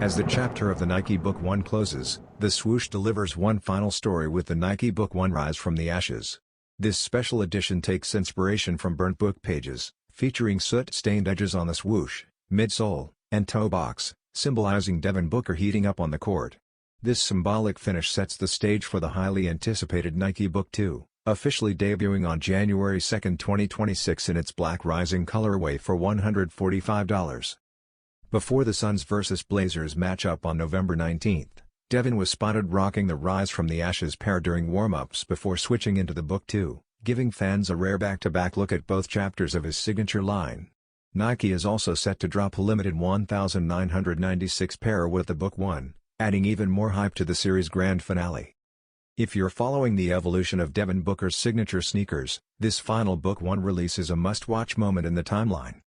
As the chapter of the Nike Book 1 closes, the Swoosh delivers one final story with the Nike Book 1 Rise from the Ashes. This special edition takes inspiration from burnt book pages, featuring soot-stained edges on the swoosh, midsole, and toe box, symbolizing Devin Booker heating up on the court. This symbolic finish sets the stage for the highly anticipated Nike Book 2, officially debuting on January 2, 2026 in its black rising colorway for $145. Before the Suns vs Blazers matchup on November 19, Devin was spotted rocking the Rise from the Ashes pair during warm-ups before switching into the Book 2, giving fans a rare back-to-back look at both chapters of his signature line. Nike is also set to drop a limited 1,996 pair with the Book 1, adding even more hype to the series' grand finale. If you're following the evolution of Devin Booker's signature sneakers, this final Book 1 release is a must-watch moment in the timeline.